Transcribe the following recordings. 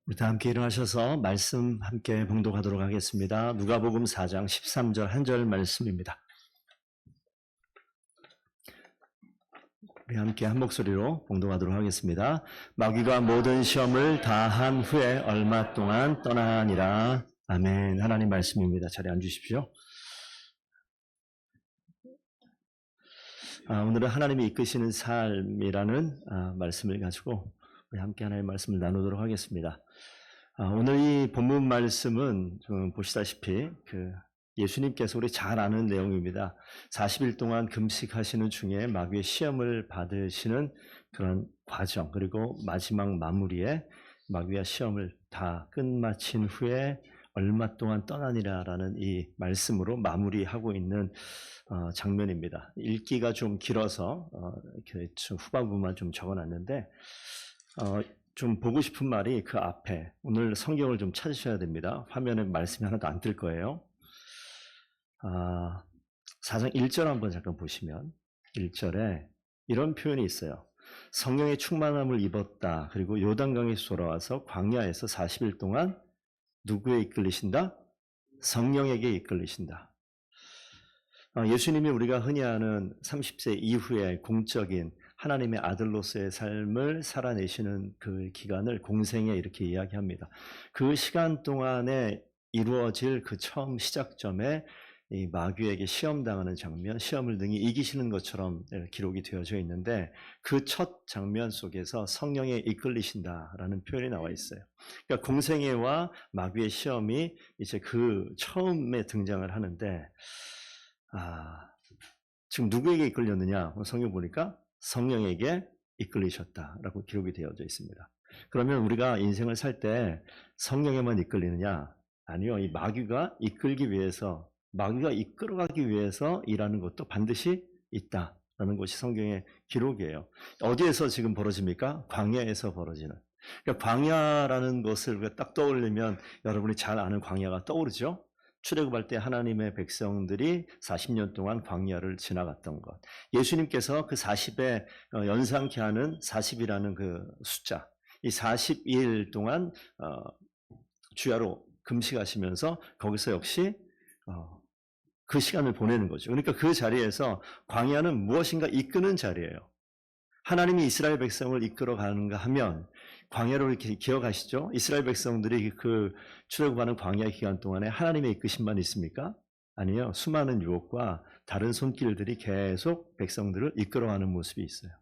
우리 다 함께 일어나셔서 말씀 함께 봉독하도록 하겠습니다. 누가복음 4장 13절 한 절 말씀입니다. 우리 함께 한 목소리로 봉독하도록 하겠습니다. 마귀가 모든 시험을 다 한 후에 얼마 동안 떠나니라. 아멘. 하나님 말씀입니다. 자리에 앉으십시오. 오늘은 하나님이 이끄시는 삶이라는 말씀을 가지고 우리 함께 하나님의 말씀을 나누도록 하겠습니다. 오늘 이 본문 말씀은 좀 보시다시피 예수님께서 우리 잘 아는 내용입니다. 40일 동안 금식하시는 중에 마귀의 시험을 받으시는 그런 과정, 그리고 마지막 마무리에 마귀와 시험을 다 끝마친 후에 얼마 동안 떠나니라라는 이 말씀으로 마무리하고 있는 장면입니다. 읽기가 좀 길어서 이렇게 후반부만 좀 적어놨는데 좀 보고 싶은 말이 그 앞에, 오늘 성경을 좀 찾으셔야 됩니다. 화면에 말씀이 하나도 안 뜰 거예요. 4장 1절 한번 잠깐 보시면 1절에 이런 표현이 있어요. 성령의 충만함을 입었다. 그리고 요단강에서 돌아와서 광야에서 40일 동안 누구에 이끌리신다? 성령에게 이끌리신다. 예수님이 우리가 흔히 아는 30세 이후의 공적인 하나님의 아들로서의 삶을 살아내시는 그 기간을 공생에 이렇게 이야기합니다. 그 시간 동안에 이루어질 그 처음 시작점에 이 마귀에게 시험당하는 장면, 시험을 능히 이기시는 것처럼 기록이 되어져 있는데 그 첫 장면 속에서 성령에 이끌리신다라는 표현이 나와 있어요. 그러니까 공생애와 마귀의 시험이 이제 그 처음에 등장을 하는데 지금 누구에게 이끌렸느냐? 성경 보니까 성령에게 이끌리셨다라고 기록이 되어져 있습니다. 그러면 우리가 인생을 살 때 성령에만 이끌리느냐? 아니요. 이 마귀가 이끌기 위해서, 마귀가 이끌어가기 위해서 일하는 것도 반드시 있다라는 것이 성경의 기록이에요. 어디에서 지금 벌어집니까? 광야에서 벌어지는. 그러니까 광야라는 것을 우리가 딱 떠올리면 여러분이 잘 아는 광야가 떠오르죠? 출애굽할 때 하나님의 백성들이 40년 동안 광야를 지나갔던 것. 예수님께서 그 40에 연상케 하는 40이라는 그 숫자. 이 40일 동안 주야로 금식하시면서 거기서 역시 그 시간을 보내는 거죠. 그러니까 그 자리에서 광야는 무엇인가 이끄는 자리예요. 하나님이 이스라엘 백성을 이끌어 가는가 하면 광야로 이렇게 기억하시죠? 이스라엘 백성들이 그 출애굽하는 광야 기간 동안에 하나님의 이끄심만 있습니까? 아니요. 수많은 유혹과 다른 손길들이 계속 백성들을 이끌어가는 모습이 있어요.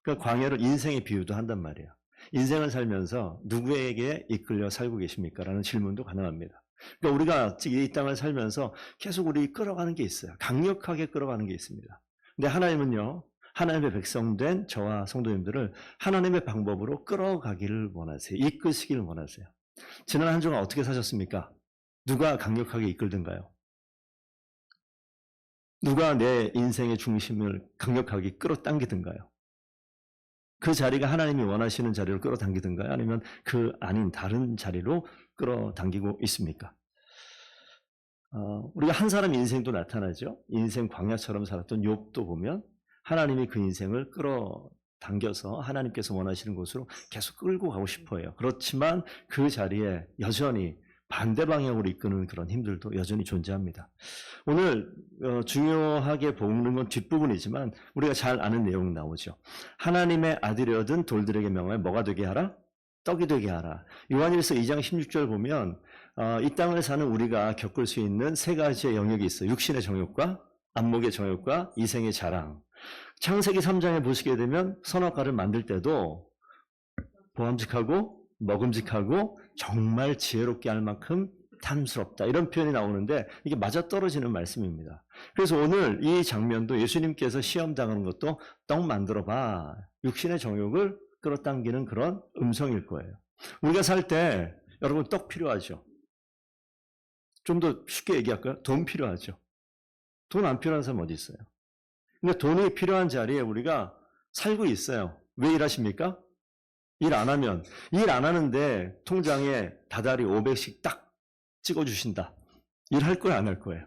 그러니까 광야를 인생의 비유도 한단 말이에요. 인생을 살면서 누구에게 이끌려 살고 계십니까? 라는 질문도 가능합니다. 그러니까 우리가 이 땅을 살면서 계속 우리 끌어가는 게 있어요. 강력하게 끌어가는 게 있습니다. 근데 하나님은요, 하나님의 백성된 저와 성도님들을 하나님의 방법으로 끌어가기를 원하세요. 이끄시기를 원하세요. 지난 한 주간 어떻게 사셨습니까? 누가 강력하게 이끌든가요? 누가 내 인생의 중심을 강력하게 끌어당기든가요? 그 자리가 하나님이 원하시는 자리로 끌어당기든가요? 아니면 그 아닌 다른 자리로 끌어당기고 있습니까? 우리가 한 사람 인생도 나타나죠. 인생 광야처럼 살았던 욥도 보면 하나님이 그 인생을 끌어당겨서 하나님께서 원하시는 곳으로 계속 끌고 가고 싶어요. 그렇지만 그 자리에 여전히 반대 방향으로 이끄는 그런 힘들도 여전히 존재합니다. 오늘 중요하게 보는 건 뒷부분이지만 우리가 잘 아는 내용 나오죠. 하나님의 아들이 얻은 돌들에게 명하여 뭐가 되게 하라? 떡이 되게 하라. 요한일서 2장 16절 보면 이 땅을 사는 우리가 겪을 수 있는 세 가지의 영역이 있어요. 육신의 정욕과 안목의 정욕과 이생의 자랑. 창세기 3장에 보시게 되면 선악과를 만들 때도 보암직하고 먹음직하고 정말 지혜롭게 할 만큼 탐스럽다, 이런 표현이 나오는데 이게 맞아떨어지는 말씀입니다. 그래서 오늘 이 장면도 예수님께서 시험당하는 것도 떡 만들어봐, 육신의 정욕을 끌어당기는 그런 음성일 거예요. 우리가 살 때 여러분 떡 필요하죠. 좀 더 쉽게 얘기할까요? 돈 필요하죠. 돈 안 필요한 사람 어디 있어요? 근데 돈이 필요한 자리에 우리가 살고 있어요. 왜 일하십니까? 일 안 하면, 일 안 하는데 통장에 다달이 500씩 딱 찍어주신다. 일할 거예요, 안 할 거예요?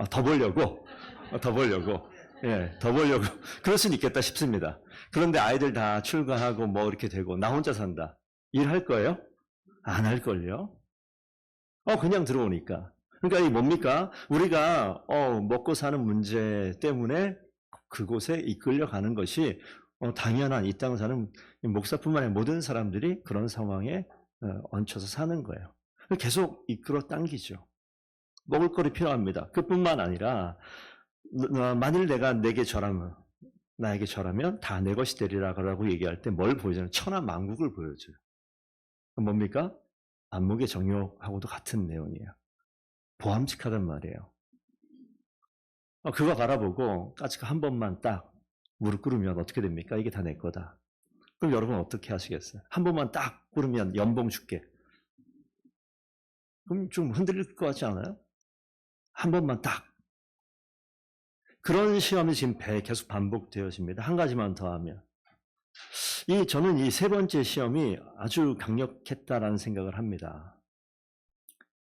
더 벌려고? 더 벌려고. 예, 더 벌려고. 그럴 수는 있겠다 싶습니다. 그런데 아이들 다 출가하고 뭐 이렇게 되고 나 혼자 산다. 일할 거예요? 안 할걸요? 그냥 들어오니까. 그러니까 이 뭡니까? 우리가 먹고 사는 문제 때문에 그곳에 이끌려 가는 것이 당연한 이 땅 사는 목사뿐만 아니라 모든 사람들이 그런 상황에 얹혀서 사는 거예요. 계속 이끌어 당기죠. 먹을 거리 필요합니다. 그뿐만 아니라 만일 내가 내게 절하면 나에게 절하면 다 내 것이 되리라고 얘기할 때 뭘 보여주냐면 천하만국을 보여줘요. 뭡니까? 안목의 정욕하고도 같은 내용이에요. 보암직하단 말이에요. 그거 바라보고 까짓거 한 번만 딱 무릎 꿇으면 어떻게 됩니까? 이게 다 내 거다. 그럼 여러분 어떻게 하시겠어요? 한 번만 딱 꿇으면 연봉 줄게. 그럼 좀 흔들릴 것 같지 않아요? 한 번만 딱. 그런 시험이 지금 계속 반복되어집니다. 한 가지만 더 하면. 저는 이 세 번째 시험이 아주 강력했다라는 생각을 합니다.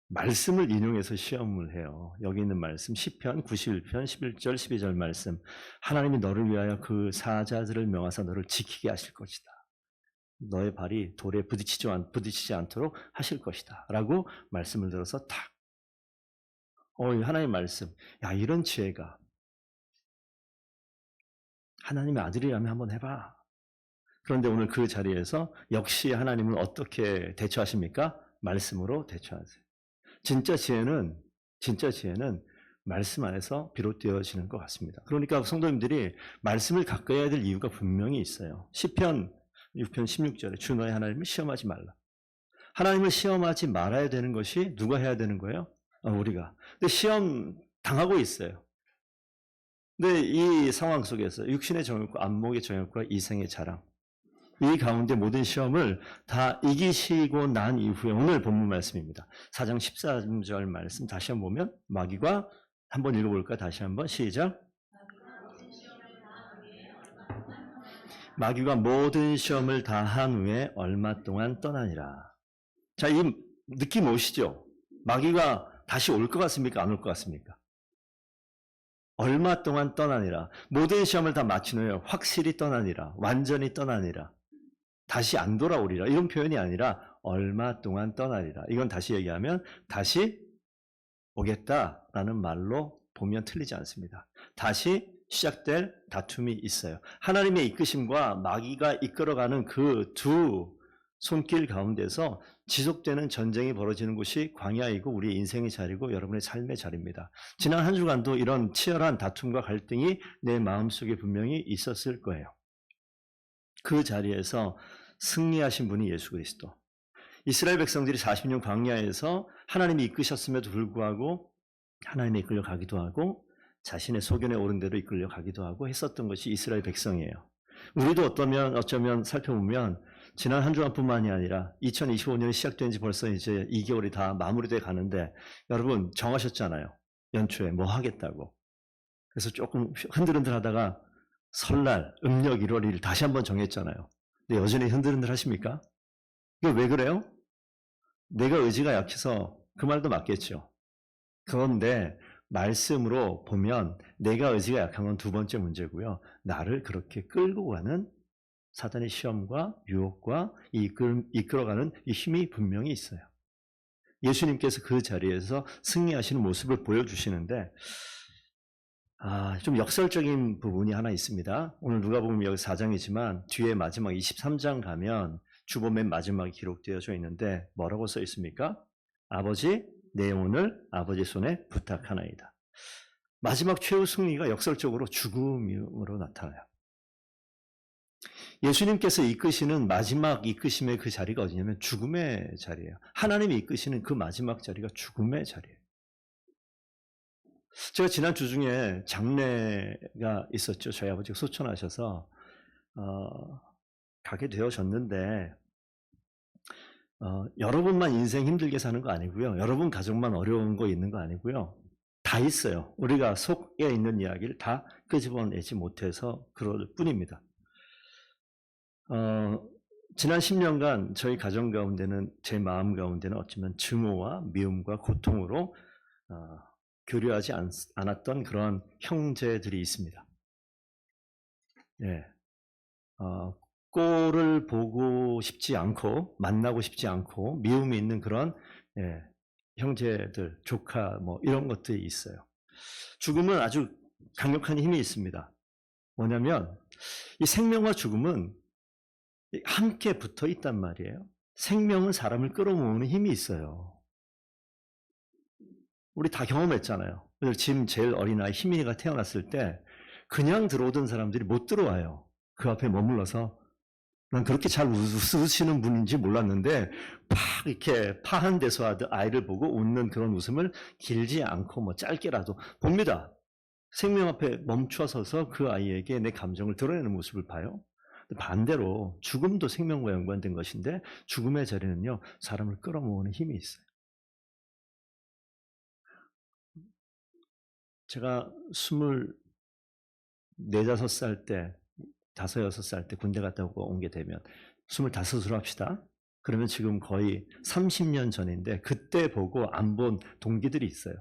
말씀을 인용해서 시험을 해요. 여기 있는 말씀 시편 91편 11절 12절 말씀. 하나님이 너를 위하여 그 사자들을 명하사 너를 지키게 하실 것이다. 너의 발이 돌에 부딪히지 않도록 하실 것이다. 라고 말씀을 들어서 탁. 하나님의 말씀. 야, 이런 지혜가. 하나님의 아들이라면 한번 해봐. 그런데 오늘 그 자리에서 역시 하나님은 어떻게 대처하십니까? 말씀으로 대처하세요. 진짜 지혜는 말씀 안에서 비롯되어지는 것 같습니다. 그러니까 성도님들이 말씀을 가까이 될 이유가 분명히 있어요. 시편 6편 16절에 주 너의 하나님을 시험하지 말라. 하나님을 시험하지 말아야 되는 것이 누가 해야 되는 거예요? 우리가. 근데 시험 당하고 있어요. 근데 이 상황 속에서 육신의 정욕과 안목의 정욕과 이생의 자랑, 이 가운데 모든 시험을 다 이기시고 난 이후에 오늘 본문 말씀입니다. 4장 13절 말씀 다시 한번 보면 마귀가 한번 읽어볼까? 다시 한번 시작. 마귀가 모든 시험을 다 한 후에 얼마 동안 떠나니라. 자, 이 느낌 오시죠? 마귀가 다시 올 것 같습니까? 안 올 것 같습니까? 얼마 동안 떠나니라. 모든 시험을 다 마친 후에 확실히 떠나니라. 완전히 떠나니라. 다시 안 돌아오리라. 이런 표현이 아니라 얼마 동안 떠나리라. 이건 다시 얘기하면 다시 오겠다라는 말로 보면 틀리지 않습니다. 다시 시작될 다툼이 있어요. 하나님의 이끄심과 마귀가 이끌어가는 그 두 손길 가운데서 지속되는 전쟁이 벌어지는 곳이 광야이고 우리의 인생의 자리고 여러분의 삶의 자리입니다. 지난 한 주간도 이런 치열한 다툼과 갈등이 내 마음속에 분명히 있었을 거예요. 그 자리에서 승리하신 분이 예수 그리스도. 이스라엘 백성들이 40년 광야에서 하나님이 이끄셨음에도 불구하고 하나님이 이끌려 가기도 하고 자신의 소견에 옳은 대로 이끌려 가기도 하고 했었던 것이 이스라엘 백성이에요. 우리도 어쩌면 살펴보면 지난 한 주간뿐만이 아니라 2025년이 시작된 지 벌써 이제 2개월이 다 마무리돼 가는데 여러분 정하셨잖아요. 연초에 뭐 하겠다고. 그래서 조금 흔들흔들 하다가 설날 음력 1월 1일 다시 한번 정했잖아요. 근데 여전히 흔들흔들 하십니까? 이게 왜 그래요? 내가 의지가 약해서 그 말도 맞겠죠. 그런데 말씀으로 보면 내가 의지가 약한 건 두 번째 문제고요. 나를 그렇게 끌고 가는 사단의 시험과 유혹과 이끌어가는 이 힘이 분명히 있어요. 예수님께서 그 자리에서 승리하시는 모습을 보여주시는데 좀 역설적인 부분이 하나 있습니다. 오늘 누가복음 여기 4장이지만 뒤에 마지막 23장 가면 주보 맨 마지막에 기록되어져 있는데 뭐라고 써 있습니까? 아버지 내 영혼을 아버지 손에 부탁하나이다. 마지막 최후 승리가 역설적으로 죽음으로 나타나요. 예수님께서 이끄시는 마지막 이끄심의 그 자리가 어디냐면 죽음의 자리예요. 하나님이 이끄시는 그 마지막 자리가 죽음의 자리예요. 제가 지난 주 중에 장례가 있었죠. 저희 아버지가 소천하셔서 가게 되어졌는데 여러분만 인생 힘들게 사는 거 아니고요. 여러분 가족만 어려운 거 있는 거 아니고요. 다 있어요. 우리가 속에 있는 이야기를 다 끄집어내지 못해서 그럴 뿐입니다. 지난 10년간 저희 가정 가운데는 제 마음 가운데는 어쩌면 증오와 미움과 고통으로 교류하지 않았던 그런 형제들이 있습니다. 예. 꼴을 보고 싶지 않고 만나고 싶지 않고 미움이 있는 그런 형제들, 조카 뭐 이런 것들이 있어요. 죽음은 아주 강력한 힘이 있습니다. 뭐냐면 이 생명과 죽음은 함께 붙어 있단 말이에요. 생명은 사람을 끌어모으는 힘이 있어요. 우리 다 경험했잖아요. 지금 제일 어린 아이 희민이가 태어났을 때 그냥 들어오던 사람들이 못 들어와요. 그 앞에 머물러서 난 그렇게 잘 웃으시는 분인지 몰랐는데 팍 이렇게 파한 데서 아이를 보고 웃는 그런 웃음을 길지 않고 뭐 짧게라도 봅니다. 생명 앞에 멈춰서서 그 아이에게 내 감정을 드러내는 모습을 봐요. 반대로 죽음도 생명과 연관된 것인데 죽음의 자리는요, 사람을 끌어모으는 힘이 있어요. 제가 24, 5살 때, 5, 6살 때 군대 갔다 오고 온 게 되면 25으로 합시다. 그러면 지금 거의 30년 전인데 그때 보고 안 본 동기들이 있어요.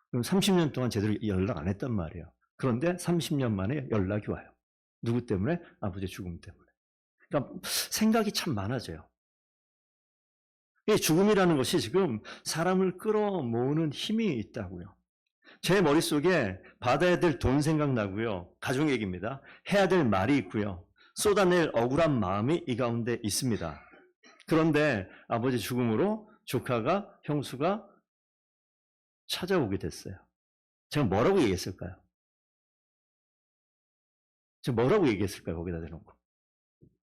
그럼 30년 동안 제대로 연락 안 했단 말이에요. 그런데 30년 만에 연락이 와요. 누구 때문에? 아버지의 죽음 때문에. 그러니까 생각이 참 많아져요. 이 죽음이라는 것이 지금 사람을 끌어모으는 힘이 있다고요. 제 머릿속에 받아야 될 돈 생각나고요. 가족 얘기입니다. 해야 될 말이 있고요. 쏟아낼 억울한 마음이 이 가운데 있습니다. 그런데 아버지 죽음으로 조카가, 형수가 찾아오게 됐어요. 제가 뭐라고 얘기했을까요? 제가 뭐라고 얘기했을까요? 거기다 대놓고.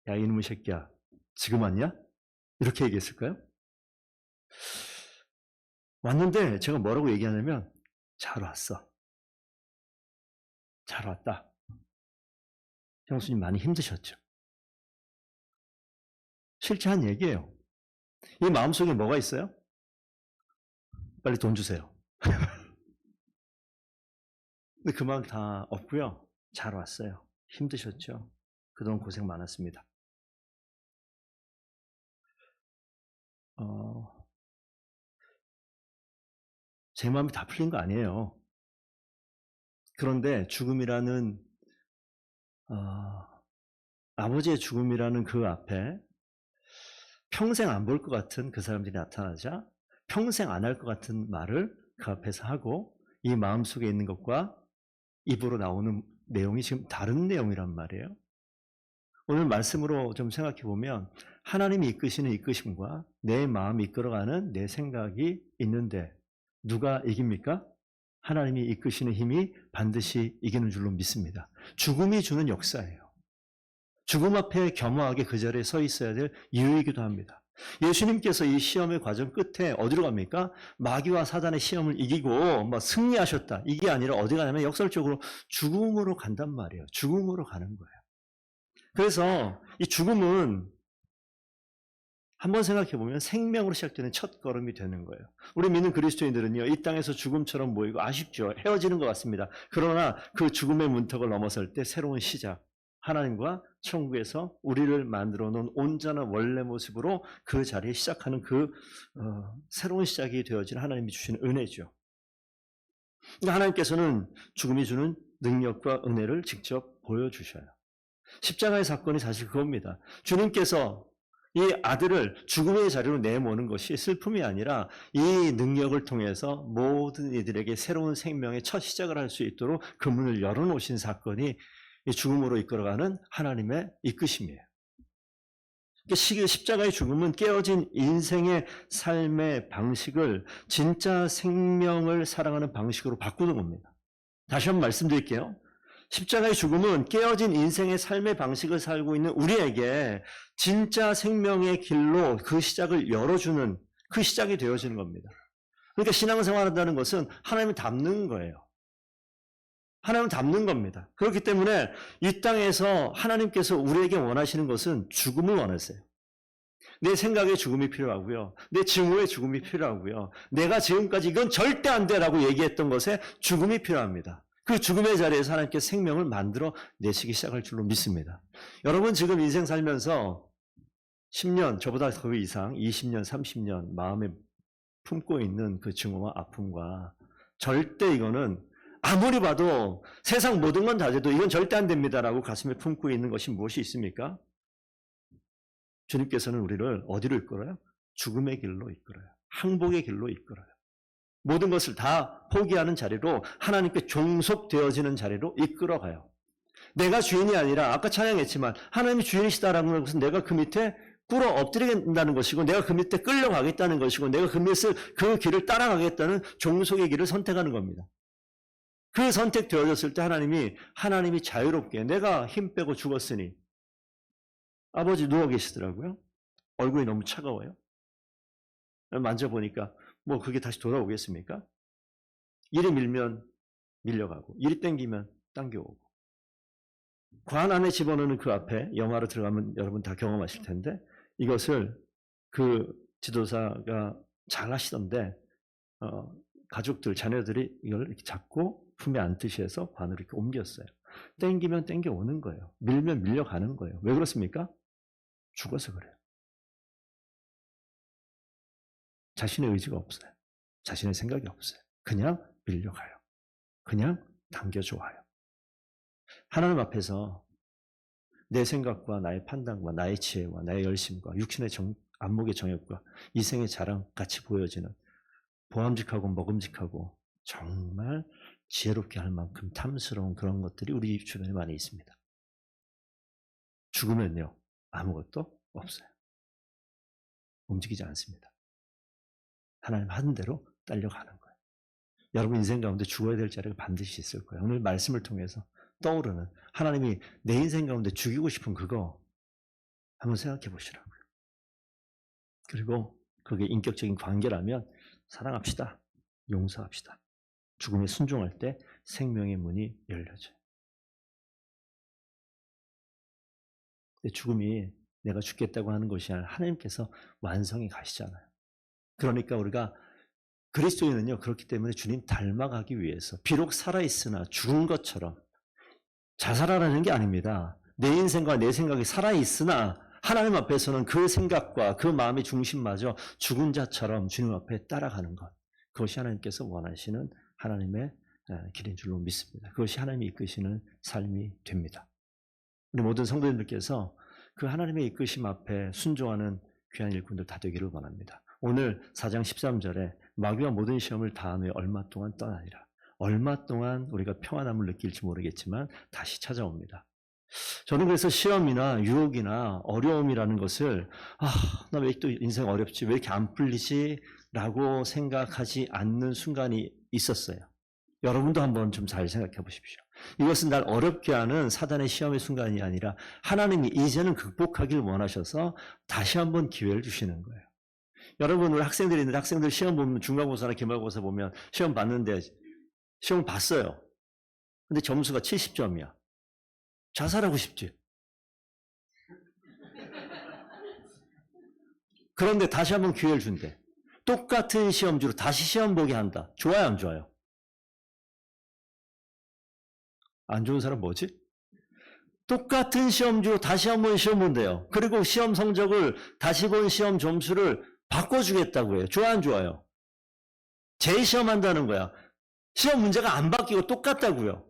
야, 이놈의 새끼야. 지금 왔냐? 이렇게 얘기했을까요? 왔는데 제가 뭐라고 얘기하냐면 잘 왔어. 잘 왔다. 형수님 많이 힘드셨죠? 실제 한 얘기예요. 이 마음속에 뭐가 있어요? 빨리 돈 주세요. 근데 그 마음 다 없고요. 잘 왔어요. 힘드셨죠? 그동안 고생 많았습니다. 제 마음이 다 풀린 거 아니에요. 그런데 죽음이라는 아버지의 죽음이라는 그 앞에 평생 안 볼 것 같은 그 사람들이 나타나자 평생 안 할 것 같은 말을 그 앞에서 하고 이 마음속에 있는 것과 입으로 나오는 내용이 지금 다른 내용이란 말이에요. 오늘 말씀으로 좀 생각해 보면 하나님이 이끄시는 이끄심과 내 마음이 이끌어가는 내 생각이 있는데 누가 이깁니까? 하나님이 이끄시는 힘이 반드시 이기는 줄로 믿습니다. 죽음이 주는 역사예요. 죽음 앞에 겸허하게 그 자리에 서 있어야 될 이유이기도 합니다. 예수님께서 이 시험의 과정 끝에 어디로 갑니까? 마귀와 사단의 시험을 이기고 승리하셨다. 이게 아니라 어디 가냐면 역설적으로 죽음으로 간단 말이에요. 죽음으로 가는 거예요. 그래서 이 죽음은 한번 생각해보면 생명으로 시작되는 첫 걸음이 되는 거예요. 우리 믿는 그리스도인들은요, 이 땅에서 죽음처럼 보이고 아쉽죠. 헤어지는 것 같습니다. 그러나 그 죽음의 문턱을 넘어설 때 새로운 시작, 하나님과 천국에서 우리를 만들어 놓은 온전한 원래 모습으로 그 자리에 시작하는 그 새로운 시작이 되어진 하나님이 주시는 은혜죠. 그러니까 하나님께서는 죽음이 주는 능력과 은혜를 직접 보여주셔요. 십자가의 사건이 사실 그겁니다. 주님께서 이 아들을 죽음의 자리로 내모는 것이 슬픔이 아니라 이 능력을 통해서 모든 이들에게 새로운 생명의 첫 시작을 할 수 있도록 그 문을 열어놓으신 사건이 이 죽음으로 이끌어가는 하나님의 이끄심이에요. 십자가의 죽음은 깨어진 인생의 삶의 방식을 진짜 생명을 사랑하는 방식으로 바꾸는 겁니다. 다시 한번 말씀드릴게요. 십자가의 죽음은 깨어진 인생의 삶의 방식을 살고 있는 우리에게 진짜 생명의 길로 그 시작을 열어주는 그 시작이 되어지는 겁니다. 그러니까 신앙생활 한다는 것은 하나님을 닮는 거예요. 하나님을 닮는 겁니다. 그렇기 때문에 이 땅에서 하나님께서 우리에게 원하시는 것은 죽음을 원하세요. 내 생각에 죽음이 필요하고요. 내 증오에 죽음이 필요하고요. 내가 지금까지 이건 절대 안 돼라고 얘기했던 것에 죽음이 필요합니다. 그 죽음의 자리에서 하나님께서 생명을 만들어 내시기 시작할 줄로 믿습니다. 여러분 지금 인생 살면서 10년, 저보다 그 이상 20년, 30년 마음에 품고 있는 그 증오와 아픔과 절대 이거는 아무리 봐도 세상 모든 건 다 돼도 이건 절대 안 됩니다라고 가슴에 품고 있는 것이 무엇이 있습니까? 주님께서는 우리를 어디로 이끌어요? 죽음의 길로 이끌어요. 항복의 길로 이끌어요. 모든 것을 다 포기하는 자리로, 하나님께 종속되어지는 자리로 이끌어가요. 내가 주인이 아니라, 아까 찬양했지만 하나님이 주인이시다라는 것은 내가 그 밑에 꿇어 엎드리겠다는 것이고, 내가 그 밑에 끌려가겠다는 것이고, 내가 그 길을 따라가겠다는 종속의 길을 선택하는 겁니다. 그 선택되어졌을 때 하나님이 자유롭게, 내가 힘 빼고 죽었으니, 아버지 누워 계시더라고요. 얼굴이 너무 차가워요. 만져보니까 뭐 그게 다시 돌아오겠습니까? 이리 밀면 밀려가고, 이리 땡기면 당겨오고. 관 안에 집어넣는 그 앞에, 영화로 들어가면 여러분 다 경험하실 텐데, 이것을 그 지도사가 잘 하시던데, 가족들, 자녀들이 이걸 이렇게 잡고 품에 안듯이 해서 관으로 이렇게 옮겼어요. 땡기면 땡겨오는 거예요. 밀면 밀려가는 거예요. 왜 그렇습니까? 죽어서 그래요. 자신의 의지가 없어요. 자신의 생각이 없어요. 그냥 밀려가요. 그냥 당겨줘와요. 하나님 앞에서 내 생각과 나의 판단과 나의 지혜와 나의 열심과 육신의 안목의 정욕과 이생의 자랑 같이 보여지는 보암직하고 먹음직하고 정말 지혜롭게 할 만큼 탐스러운 그런 것들이 우리 주변에 많이 있습니다. 죽으면요, 아무것도 없어요. 움직이지 않습니다. 하나님 하는 대로 딸려가는 거예요. 여러분 인생 가운데 죽어야 될 자리가 반드시 있을 거예요. 오늘 말씀을 통해서 떠오르는, 하나님이 내 인생 가운데 죽이고 싶은 그거 한번 생각해 보시라고요. 그리고 그게 인격적인 관계라면 사랑합시다. 용서합시다. 죽음에 순종할 때 생명의 문이 열려져요. 죽음이 내가 죽겠다고 하는 것이 아니라 하나님께서 완성해 가시잖아요. 그러니까 우리가 그리스도인은요, 그렇기 때문에 주님 닮아가기 위해서 비록 살아있으나 죽은 것처럼 자살하라는 게 아닙니다. 내 인생과 내 생각이 살아있으나 하나님 앞에서는 그 생각과 그 마음의 중심마저 죽은 자처럼 주님 앞에 따라가는 것. 그것이 하나님께서 원하시는 하나님의 길인 줄로 믿습니다. 그것이 하나님이 이끄시는 삶이 됩니다. 우리 모든 성도님들께서 그 하나님의 이끄심 앞에 순종하는 귀한 일꾼들 다 되기를 원합니다. 오늘 4장 13절에 마귀와 모든 시험을 다함에 얼마 동안 떠나리라. 얼마 동안 우리가 평안함을 느낄지 모르겠지만 다시 찾아옵니다. 저는 그래서 시험이나 유혹이나 어려움이라는 것을 나 왜 또 인생 어렵지? 왜 이렇게 안 풀리지? 라고 생각하지 않는 순간이 있었어요. 여러분도 한번 좀 잘 생각해 보십시오. 이것은 날 어렵게 하는 사단의 시험의 순간이 아니라 하나님이 이제는 극복하길 원하셔서 다시 한번 기회를 주시는 거예요. 여러분, 우리 학생들이 있는데 학생들 시험 보면 중간고사나 기말고사 보면 시험 봤는데 시험 봤어요. 근데 점수가 70점이야. 자살하고 싶지. 그런데 다시 한번 기회를 준대. 똑같은 시험지로 다시 시험 보게 한다. 좋아요, 안 좋아요? 안 좋은 사람 뭐지? 똑같은 시험지로 다시 한번 시험 본대요. 그리고 시험 성적을 다시 본 시험 점수를 바꿔주겠다고 해요. 좋아요, 안 좋아요? 재시험한다는 거야. 시험 문제가 안 바뀌고 똑같다고요.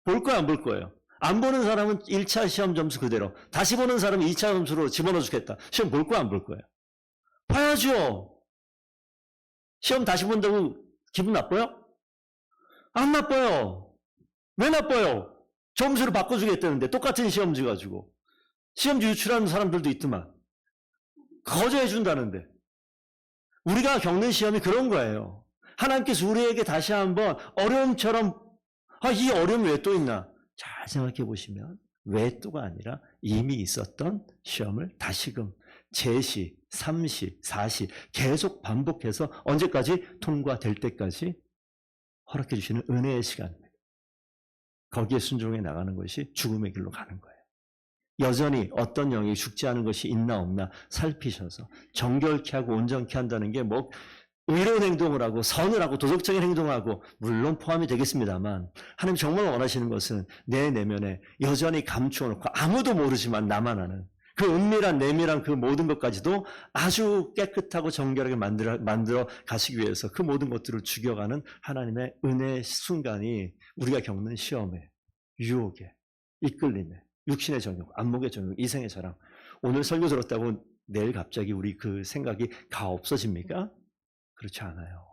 볼 거야, 안 볼 거예요? 안 보는 사람은 1차 시험 점수 그대로, 다시 보는 사람은 2차 점수로 집어넣어 주겠다. 시험 볼 거야, 안 볼 거예요? 봐야죠. 시험 다시 본다고 기분 나빠요? 안 나빠요. 왜 나빠요? 점수를 바꿔주겠다는데 똑같은 시험지 가지고. 시험지 유출하는 사람들도 있더만. 거저해 준다는데. 우리가 겪는 시험이 그런 거예요. 하나님께서 우리에게 다시 한번 어려움처럼 이 어려움이 왜 또 있나? 잘 생각해 보시면 왜 또가 아니라 이미 있었던 시험을 다시금 재시, 3시, 4시 계속 반복해서 언제까지? 통과될 때까지 허락해 주시는 은혜의 시간입니다. 거기에 순종해 나가는 것이 죽음의 길로 가는 거예요. 여전히 어떤 영이 죽지 않은 것이 있나 없나 살피셔서 정결케 하고 온전케 한다는 게 뭐 의로운 행동을 하고 선을 하고 도덕적인 행동을 하고 물론 포함이 되겠습니다만, 하나님 정말 원하시는 것은 내 내면에 여전히 감추어놓고 아무도 모르지만 나만 아는 그 은밀한 내밀한 그 모든 것까지도 아주 깨끗하고 정결하게 만들어 가시기 위해서 그 모든 것들을 죽여가는 하나님의 은혜의 순간이 우리가 겪는 시험에, 유혹에, 이끌림에, 육신의 정욕, 안목의 정욕, 이생의 자랑, 오늘 설교 들었다고 내일 갑자기 우리 그 생각이 다 없어집니까? 그렇지 않아요.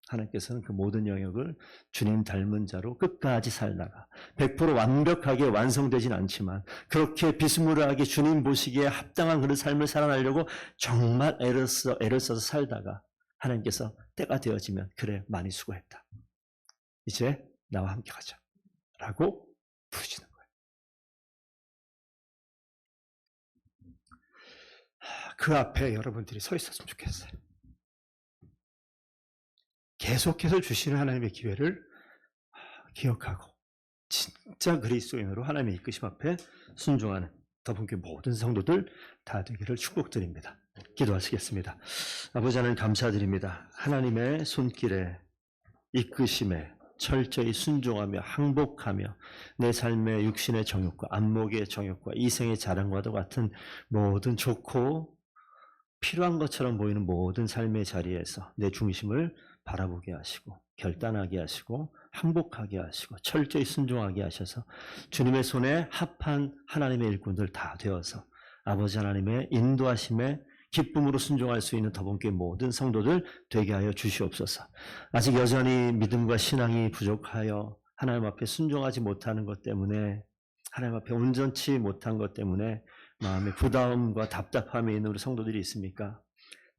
하나님께서는 그 모든 영역을 주님 닮은 자로 끝까지 살다가 100% 완벽하게 완성되진 않지만 그렇게 비스무리하게 주님 보시기에 합당한 그런 삶을 살아나려고 정말 애를 써서 살다가 하나님께서 때가 되어지면 그래 많이 수고했다. 이제 나와 함께 가자 라고 부르시는 거예요. 그 앞에 여러분들이 서 있었으면 좋겠어요. 계속해서 주시는 하나님의 기회를 기억하고 진짜 그리스도인으로 하나님의 이끄심 앞에 순종하는 더분교회 모든 성도들 다 되기를 축복드립니다. 기도하시겠습니다. 아버지 하나님 감사드립니다. 하나님의 손길에 이끄심에 철저히 순종하며 항복하며 내 삶의 육신의 정욕과 안목의 정욕과 이생의 자랑과도 같은 모든 좋고 필요한 것처럼 보이는 모든 삶의 자리에서 내 중심을 바라보게 하시고 결단하게 하시고 항복하게 하시고 철저히 순종하게 하셔서 주님의 손에 합한 하나님의 일꾼들 다 되어서 아버지 하나님의 인도하심에 기쁨으로 순종할 수 있는 더분교회 모든 성도들 되게 하여 주시옵소서. 아직 여전히 믿음과 신앙이 부족하여 하나님 앞에 순종하지 못하는 것 때문에 하나님 앞에 온전치 못한 것 때문에 마음에 부담과 답답함이 있는 우리 성도들이 있습니까?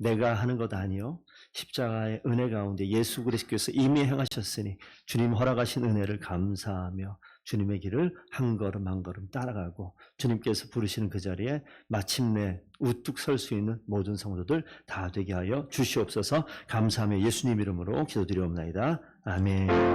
내가 하는 것 아니요 십자가의 은혜 가운데 예수 그리스도께서 이미 행하셨으니 주님 허락하신 은혜를 감사하며 주님의 길을 한 걸음 한 걸음 따라가고 주님께서 부르시는 그 자리에 마침내 우뚝 설 수 있는 모든 성도들 다 되게 하여 주시옵소서. 감사하며 예수님 이름으로 기도드리옵나이다. 아멘.